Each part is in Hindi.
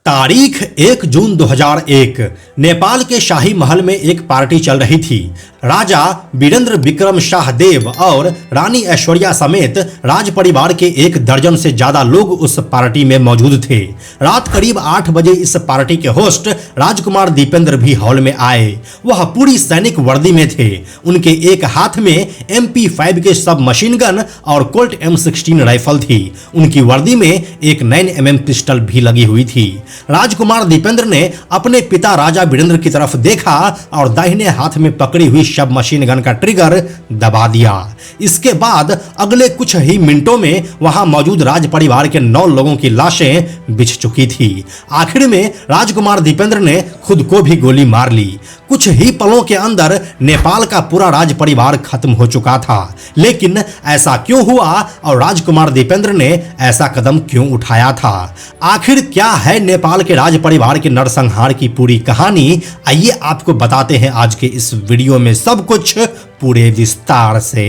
तारीख 1 जून 2001 नेपाल के शाही महल में एक पार्टी चल रही थी। राजा वीरेंद्र विक्रम शाहदेव और रानी ऐश्वर्या समेत राज परिवार के 1 दर्जन से ज्यादा लोग उस पार्टी में मौजूद थे। रात करीब 8 बजे इस पार्टी के होस्ट राजकुमार दीपेंद्र भी हॉल में आए। वह पूरी सैनिक वर्दी में थे। उनके एक हाथ में MP5 के सब मशीन गन और कोल्ट M16 राइफल थी। उनकी वर्दी में एक 9mm पिस्टल भी लगी हुई थी। राजकुमार दीपेंद्र ने अपने पिता राजा वीरेंद्र की तरफ देखा और दाहिने हाथ में पकड़ी हुई सब मशीन गन का ट्रिगर दबा दिया। इसके बाद अगले कुछ ही मिनटों में वहां मौजूद राज परिवार के 9 लोगों की लाशें बिछ चुकी थी। आखिर में राजकुमार दीपेंद्र ने खुद को भी गोली मार ली। कुछ ही पलों के अंदर नेपाल का पूरा राज परिवार खत्म हो चुका था। लेकिन ऐसा क्यों हुआ और राजकुमार दीपेंद्र ने ऐसा कदम क्यों उठाया था? आखिर क्या है नेपाल के राज परिवार के नरसंहार की पूरी कहानी? आइए आपको बताते हैं आज के इस वीडियो में सब कुछ पूरे विस्तार से।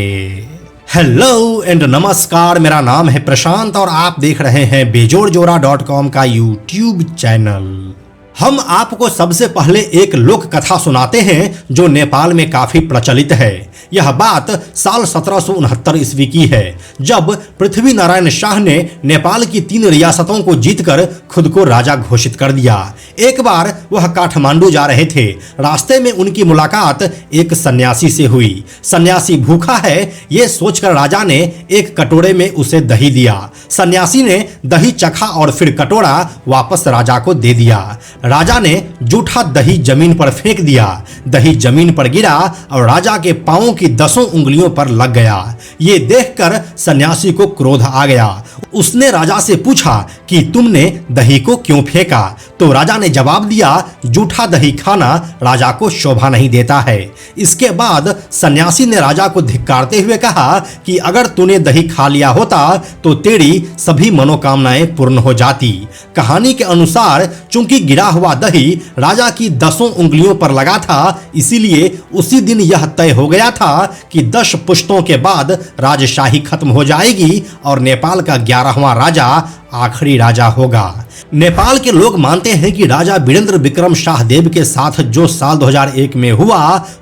हेलो एंड नमस्कार, मेरा नाम है प्रशांत और आप देख रहे हैं बेजोड़जोड़ा.com का यूट्यूब चैनल। हम आपको सबसे पहले एक लोक कथा सुनाते हैं जो नेपाल में काफी प्रचलित है। यह बात साल 1769 ईस्वी की है, जब पृथ्वी नारायण शाह ने नेपाल की 3 रियासतों को जीतकर खुद को राजा घोषित कर दिया। एक बार वह काठमांडू जा रहे थे। रास्ते में उनकी मुलाकात एक सन्यासी से हुई। सन्यासी भूखा है ये सोचकर राजा ने एक कटोरे में उसे दही दिया। सन्यासी ने दही चखा और फिर कटोरा वापस राजा को दे दिया। राजा ने जूठा दही जमीन पर फेंक दिया। दही जमीन पर गिरा और राजा के पांवों की 10 उंगलियों पर लग गया। ये देखकर सन्यासी को क्रोध आ गया। उसने राजा से पूछा कि तुमने दही को क्यों फेंका? तो राजा ने जवाब दिया, जूठा दही खाना राजा को शोभा नहीं देता है। इसके बाद सन्यासी ने राजा को धिक्कारते हुए कहा कि अगर तूने दही खा लिया होता तो तेरी सभी मनोकामनाएं पूर्ण हो जाती। कहानी के अनुसार चूंकि गिरा हुआ दही राजा की 10 उंगलियों पर लगा था, इसीलिए उसी दिन यह तय हो गया था कि 10 पुश्तों के बाद राजशाही खत्म हो जाएगी और नेपाल का 11वां राजा आखिरी राजा होगा। नेपाल के लोग मानते हैं कि राजा वीरेंद्र विक्रम शाहदेव के साथ जो साल 2001 में हुआ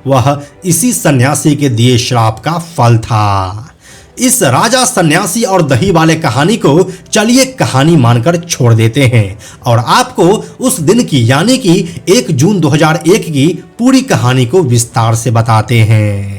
वह इसी सन्यासी के दिए श्राप का फल था। इस राजा सन्यासी और दही वाले कहानी को चलिए कहानी मानकर छोड़ देते हैं और आपको उस दिन की यानी कि 1 जून 2001 की पूरी कहानी को विस्तार से बताते हैं।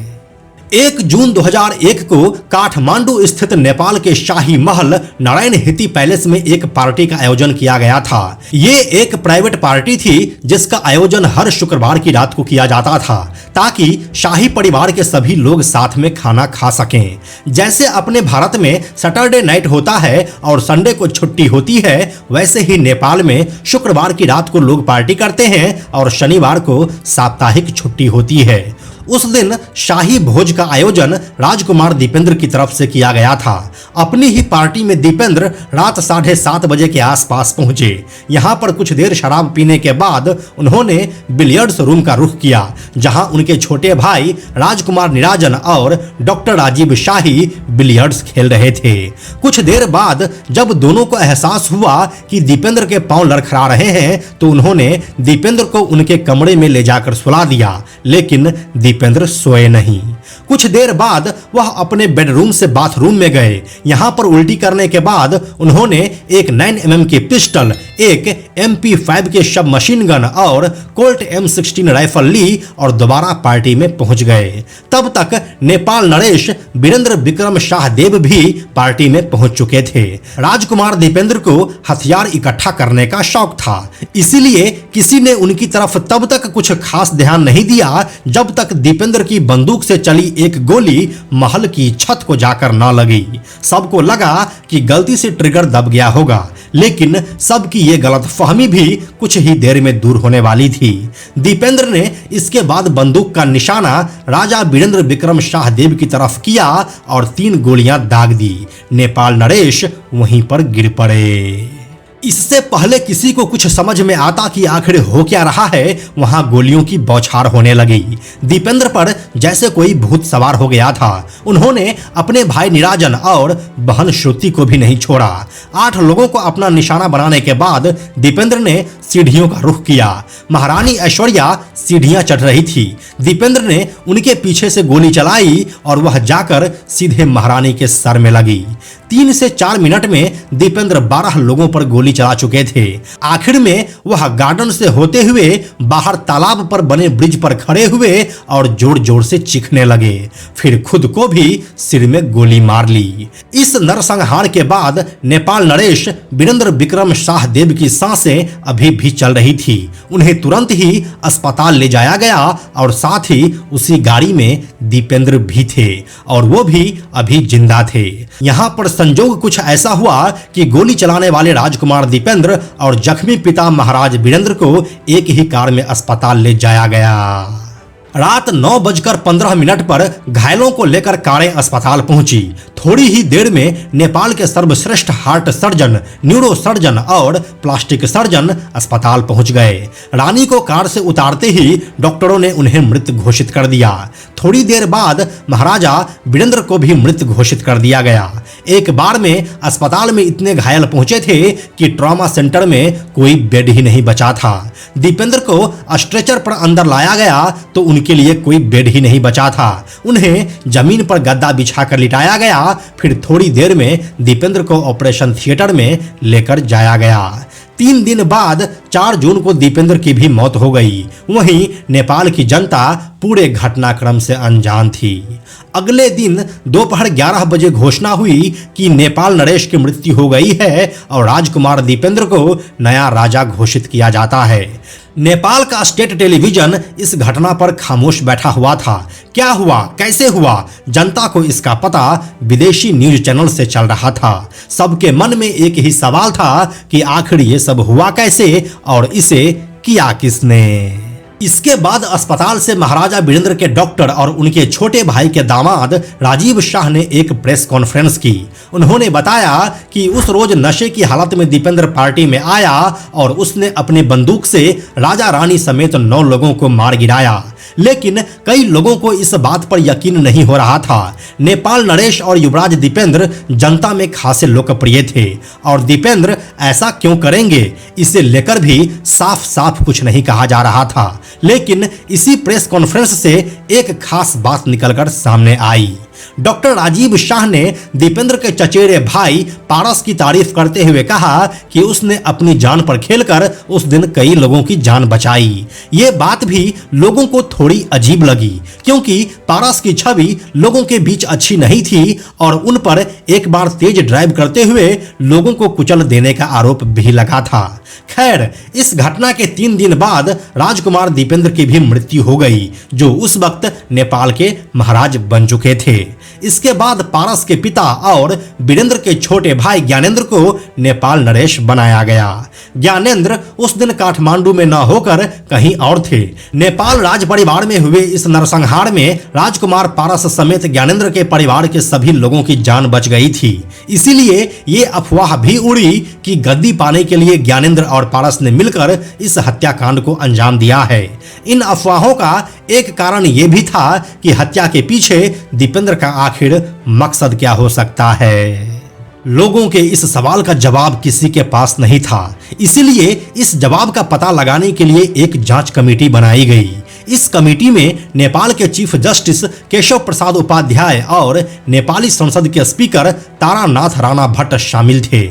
1 जून 2001 को काठमांडू स्थित नेपाल के शाही महल नारायण हिती पैलेस में एक पार्टी का आयोजन किया गया था। ये एक प्राइवेट पार्टी थी जिसका आयोजन हर शुक्रवार की रात को किया जाता था ताकि शाही परिवार के सभी लोग साथ में खाना खा सकें। जैसे अपने भारत में सैटरडे नाइट होता है और संडे को छुट्टी होती है, वैसे ही नेपाल में शुक्रवार की रात को लोग पार्टी करते हैं और शनिवार को साप्ताहिक छुट्टी होती है। उस दिन शाही भोज का आयोजन राजकुमार दीपेंद्र की तरफ से किया गया था। अपनी ही पार्टी में दीपेंद्र रात 7:30 बजे के आसपास पहुंचे। यहां पर कुछ देर शराब पीने के बाद उन्होंने बिलियर्ड्स रूम का रुख किया, जहां उनके छोटे भाई राजकुमार निराजन और डॉक्टर राजीव शाही बिलियर्ड्स खेल रहे थे। कुछ देर बाद जब दोनों को एहसास हुआ कि दीपेंद्र के पांव लड़खड़ा रहे हैं तो उन्होंने दीपेंद्र को उनके कमरे में ले जाकर सुला दिया, लेकिन दीपेंद्र सोए नहीं। कुछ देर बाद वह अपने बेडरूम से बाथरूम में गए। यहां पर उल्टी करने के बाद उन्होंने एक 9mm की पिस्टल, एक MP5 के सब मशीन गन और कोल्ट M16 राइफल ली और दोबारा पार्टी में पहुंच गए। तब तक नेपाल नरेश वीरेंद्र विक्रम शाहदेव भी पार्टी में पहुंच चुके थे। राजकुमार दीपेंद्र को हथियार इकट्ठा करने का शौक था, इसीलिए किसी ने उनकी तरफ तब तक कुछ खास ध्यान नहीं दिया जब तक दीपेंद्र की बंदूक से चली एक गोली महल की छत को जाकर न लगी। सबको लगा कि गलती से ट्रिगर दब गया होगा, लेकिन सबकी ये गलतफहमी भी कुछ ही देर में दूर होने वाली थी। दीपेंद्र ने इसके बाद बंदूक का निशाना राजा वीरेंद्र विक्रम शाहदेव की तरफ किया और 3 गोलियां दाग दी। नेपाल नरेश वहीं पर गिर पड़े। इससे पहले किसी को कुछ समझ में आता कि आखिर हो क्या रहा है, वहां गोलियों की बौछार होने लगी। दीपेंद्र पर जैसे कोई भूत सवार हो गया था। उन्होंने अपने भाई निराजन और बहन श्रुति को भी नहीं छोड़ा। 8 लोगों को अपना निशाना बनाने के बाद दीपेंद्र ने सीढ़ियों का रुख किया। महारानी ऐश्वर्या सीढ़ियां चढ़ रही थी। दीपेंद्र ने उनके पीछे से गोली चलाई और वह जाकर सीधे महारानी के सर में लगी। 3 से 4 मिनट में दीपेंद्र 12 लोगों पर गोली चला चुके थे। आखिर में वह गार्डन से होते हुए बाहर तालाब पर बने ब्रिज पर खड़े हुए और जोर जोर से चीखने लगे। फिर खुद को भी सिर में गोली मार ली। इस नरसंहार के बाद नेपाल नरेश वीरेंद्र विक्रम शाहदेव की सांसें अभी भी चल रही थी। उन्हें तुरंत ही अस्पताल ले जाया गया और साथ ही उसी गाड़ी में दीपेंद्र भी थे और वो भी अभी जिंदा थे। यहाँ पर संजोग कुछ ऐसा हुआ कि गोली चलाने वाले राजकुमार दीपेंद्र और जख्मी पिता महाराज वीरेंद्र को एक ही कार में अस्पताल ले जाया गया। रात 9:15 पर घायलों को लेकर कारें अस्पताल पहुंची। थोड़ी ही देर में नेपाल के सर्वश्रेष्ठ हार्ट सर्जन, न्यूरो सर्जन और प्लास्टिक सर्जन अस्पताल पहुंच गए। रानी को कार से उतारते ही डॉक्टरों ने उन्हें मृत घोषित कर दिया। थोड़ी देर बाद महाराजा वीरेंद्र को भी मृत घोषित कर दिया गया। एक बार में अस्पताल में इतने घायल पहुंचे थे कि ट्रॉमा सेंटर में कोई बेड ही नहीं बचा था। दीपेंद्र को स्ट्रेचर पर अंदर लाया गया तो उनके लिए कोई बेड ही नहीं बचा था। उन्हें जमीन पर गद्दा बिछाकर लिटाया गया। फिर थोड़ी देर में दीपेंद्र को ऑपरेशन थिएटर में लेकर जाया गया। 3 दिन बाद 4 जून को दीपेंद्र की भी मौत हो गई। वहीं नेपाल की जनता पूरे घटनाक्रम से अनजान थी। अगले दिन दोपहर 11 बजे घोषणा हुई कि नेपाल नरेश की मृत्यु हो गई है और राजकुमार दीपेंद्र को नया राजा घोषित किया जाता है। नेपाल का स्टेट टेलीविजन इस घटना पर खामोश बैठा हुआ था। क्या हुआ, कैसे हुआ, जनता को इसका पता विदेशी न्यूज चैनल से चल रहा था। सबके मन में एक ही सवाल था कि आखिर ये सब हुआ कैसे और इसे किया किसने। इसके बाद अस्पताल से महाराजा वीरेंद्र के डॉक्टर और उनके छोटे भाई के दामाद राजीव शाह ने एक प्रेस कॉन्फ्रेंस की। उन्होंने बताया कि उस रोज नशे की हालत में दीपेंद्र पार्टी में आया और उसने अपनी बंदूक से राजा रानी समेत 9 लोगों को मार गिराया। लेकिन कई लोगों को इस बात पर यकीन नहीं हो रहा था। नेपाल नरेश और युवराज दीपेंद्र जनता में खासे लोकप्रिय थे और दीपेंद्र ऐसा क्यों करेंगे, इसे लेकर भी साफ साफ कुछ नहीं कहा जा रहा था। लेकिन इसी प्रेस कॉन्फ्रेंस से एक खास बात निकलकर सामने आई। डॉक्टर राजीव शाह ने दीपेंद्र के चचेरे भाई पारस की तारीफ करते हुए कहा कि उसने अपनी जान पर खेलकर उस दिन कई लोगों की जान बचाई। ये बात भी लोगों को थोड़ी अजीब लगी क्योंकि पारस की छवि लोगों के बीच अच्छी नहीं थी और उन पर एक बार तेज ड्राइव करते हुए लोगों को कुचल देने का आरोप भी लगा था। खैर, इस घटना के 3 दिन बाद राजकुमार दीपेंद्र की भी मृत्यु हो गई, जो उस वक्त नेपाल के महाराज बन चुके थे। इसके बाद पारस के पिता और वीरेंद्र के छोटे भाई ज्ञानेंद्र को नेपाल नरेश बनाया गया। ज्ञानेंद्र उस दिन काठमांडू में न होकर कहीं और थे। नेपाल राज परिवार में हुए इस नरसंहार में राजकुमार पारस समेत ज्ञानेंद्र के परिवार के सभी लोगों की जान बच गई थी। इसीलिए ये अफवाह भी उड़ी कि गद्दी पाने के लिए ज्ञानेंद्र और पारस ने मिलकर इस हत्याकांड को अंजाम दिया है। इन अफवाहों का एक कारण यह भी था कि हत्या के पीछे दीपेंद्र का आखिर मकसद क्या हो सकता है। लोगों के इस सवाल का जवाब किसी के पास नहीं था। इसीलिए इस जवाब का पता लगाने के लिए एक जांच कमेटी बनाई गई। इस कमेटी में नेपाल के चीफ जस्टिस केशव प्रसाद उपाध्याय और नेपाली संसद के स्पीकर तारानाथ राणा भट्ट शामिल थे।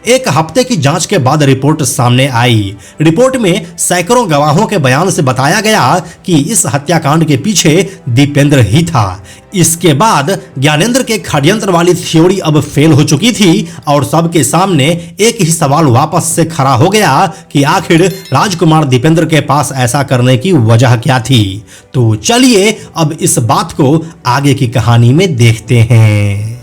एक हफ्ते की जांच के बाद रिपोर्ट सामने आई। रिपोर्ट में सैकड़ों गवाहों के बयान से बताया गया कि इस हत्याकांड के पीछे दीपेंद्र ही था। इसके बाद ज्ञानेंद्र के षड्यंत्र वाली थ्योरी अब फेल हो चुकी थी और सबके सामने एक ही सवाल वापस से खड़ा हो गया कि आखिर राजकुमार दीपेंद्र के पास ऐसा करने की वजह क्या थी। तो चलिए अब इस बात को आगे की कहानी में देखते हैं।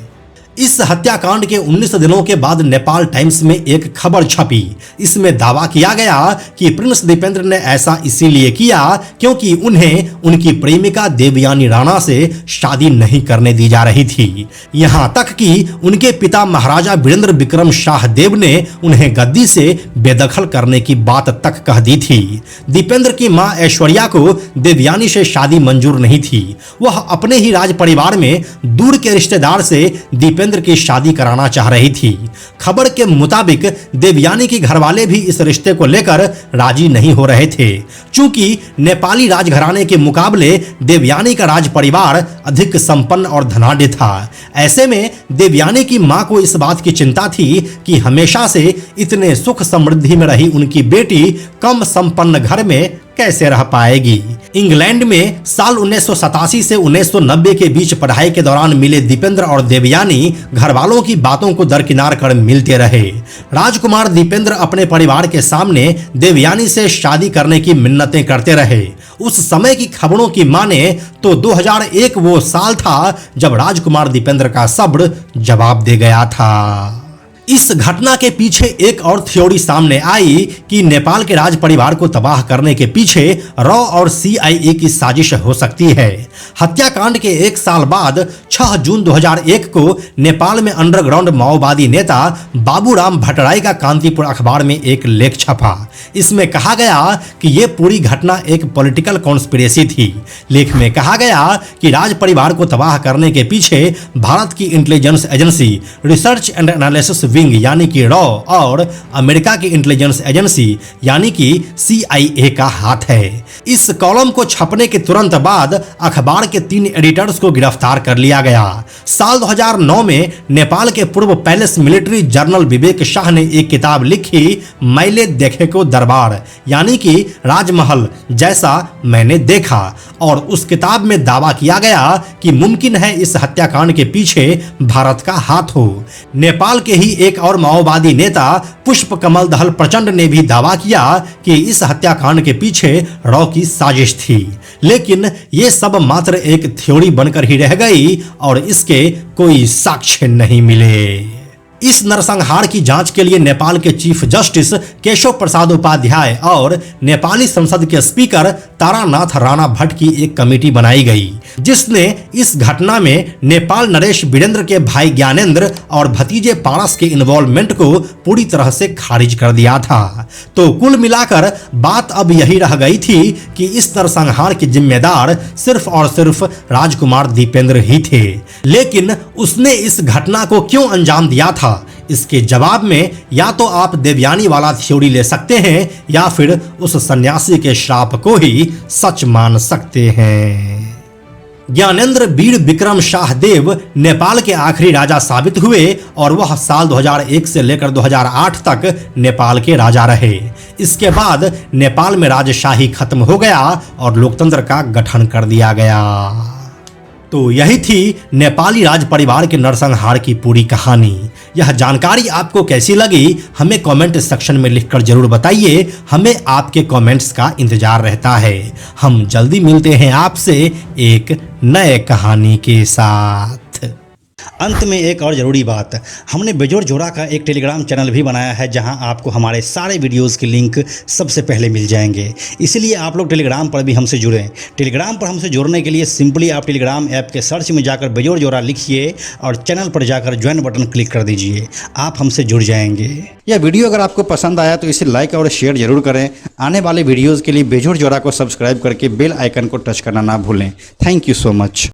इस हत्याकांड के 19 दिनों के बाद नेपाल टाइम्स में एक खबर छपी। इसमें दावा किया गया कि प्रिंस दीपेंद्र ने ऐसा इसीलिए किया क्योंकि उन्हें उनकी प्रेमिका देवयानी राणा से शादी नहीं करने दी जा रही थी। यहां तक कि उनके पिता महाराजा वीरेंद्र विक्रम शाह देव ने उन्हें गद्दी से बेदखल करने की बात तक कह दी थी। दीपेंद्र की मां ऐश्वर्या को देवयानी से शादी मंजूर नहीं थी। वह अपने ही राज परिवार में दूर के रिश्तेदार से दीपेंद्र की शादी कराना चाह रही थी। खबर के मुताबिक देवयानी के घरवाले भी इस रिश्ते को लेकर राजी नहीं हो रहे थे। चूंकि नेपाली राजघराने के मुकाबले देवयानी का राज परिवार अधिक संपन्न और धनाढ्य था। ऐसे में देवयानी की मां को इस बात की चिंता थी कि हमेशा से इतने सुख समृद्धि में रही उनकी बेटी कम संपन्न घर में कैसे रह पाएगी। इंग्लैंड में साल 1987 से 1990 के बीच पढ़ाई के दौरान मिले दीपेंद्र और देवयानी घरवालों की बातों को दरकिनार कर मिलते रहे। राजकुमार दीपेंद्र अपने परिवार के सामने देवयानी से शादी करने की मिन्नतें करते रहे। उस समय की खबरों की माने तो 2001 वो साल था जब राजकुमार दीपेंद्र का सब्र जवाब दे गया था। इस घटना के पीछे एक और थ्योरी सामने आई कि नेपाल के राज परिवार को तबाह करने के पीछे रॉ और CIA की साजिश हो सकती है। हत्याकांड के एक साल बाद 6 जून 2001 को नेपाल में अंडरग्राउंड माओवादी नेता बाबूराम भट्टराई का कांतिपुर अखबार में एक लेख छपा। इसमें कहा गया कि यह पूरी घटना एक पॉलिटिकल कॉन्स्पिरेसी थी। लेख में कहा गया कि राज परिवार को तबाह करने के पीछे भारत की intelligence agency research and analysis wing यानी कि रॉ और अमेरिका की इंटेलिजेंस एजेंसी यानी कि CIA का हाथ है। इस कॉलम को छपने के तुरंत बाद अखबार के 3 एडिटर्स को गिरफ्तार कर लिया गया। साल 2009 में नेपाल के पूर्व पैलेस मिलिट्री जनरल विवेक शाह ने एक किताब लिखी, मैले देखे को दरबार यानी कि राजमहल जैसा मैंने देखा, और उस किताब में दावा किया गया कि मुमकिन है इस हत्याकांड के पीछे भारत का हाथ हो। नेपाल के ही एक और माओवादी नेता पुष्प कमल दहल प्रचंड ने भी दावा किया कि इस हत्याकांड के पीछे रॉ की साजिश थी। लेकिन ये सब मात्र एक थ्योरी बनकर ही रह गई और इसके कोई साक्ष्य नहीं मिले। इस नरसंहार की जांच के लिए नेपाल के चीफ जस्टिस केशव प्रसाद उपाध्याय और नेपाली संसद के स्पीकर तारानाथ राणा भट्ट की एक कमेटी बनाई गई, जिसने इस घटना में नेपाल नरेश वीरेंद्र के भाई ज्ञानेंद्र और भतीजे पारस के इन्वॉल्वमेंट को पूरी तरह से खारिज कर दिया था। तो कुल मिलाकर बात अब यही रह गई थी कि इस नरसंहार के जिम्मेदार सिर्फ और सिर्फ राजकुमार दीपेंद्र ही थे। लेकिन उसने इस घटना को क्यों अंजाम दिया था, इसके जवाब में या तो आप देवयानी वाला थ्योरी ले सकते हैं या फिर उस सन्यासी के श्राप को ही सच मान सकते हैं। ज्ञानेंद्र वीर विक्रम शाह देव नेपाल के आखिरी राजा साबित हुए और वह साल 2001 से लेकर 2008 तक नेपाल के राजा रहे। इसके बाद नेपाल में राजशाही खत्म हो गया और लोकतंत्र का गठन कर दिया गया। तो यही थी नेपाली राज परिवार के नरसंहार की पूरी कहानी। यह जानकारी आपको कैसी लगी हमें कमेंट सेक्शन में लिखकर जरूर बताइए। हमें आपके कमेंट्स का इंतजार रहता है। हम जल्दी मिलते हैं आपसे एक नए कहानी के साथ। अंत में एक और ज़रूरी बात, हमने बेजोड़ जोड़ा का एक टेलीग्राम चैनल भी बनाया है जहां आपको हमारे सारे वीडियोस के लिंक सबसे पहले मिल जाएंगे। इसलिए आप लोग टेलीग्राम पर भी हमसे जुड़ें। टेलीग्राम पर हमसे जुड़ने के लिए सिंपली आप टेलीग्राम ऐप के सर्च में जाकर बेजोड़ जोड़ा लिखिए और चैनल पर जाकर ज्वाइन बटन क्लिक कर दीजिए। आप हमसे जुड़ जाएंगे। यह वीडियो अगर आपको पसंद आया तो इसे लाइक और शेयर जरूर करें। आने वाले वीडियोज़ के लिए बेजोड़ जोड़ा को सब्सक्राइब करके बेल आइकन को टच करना ना भूलें। Thank you so much.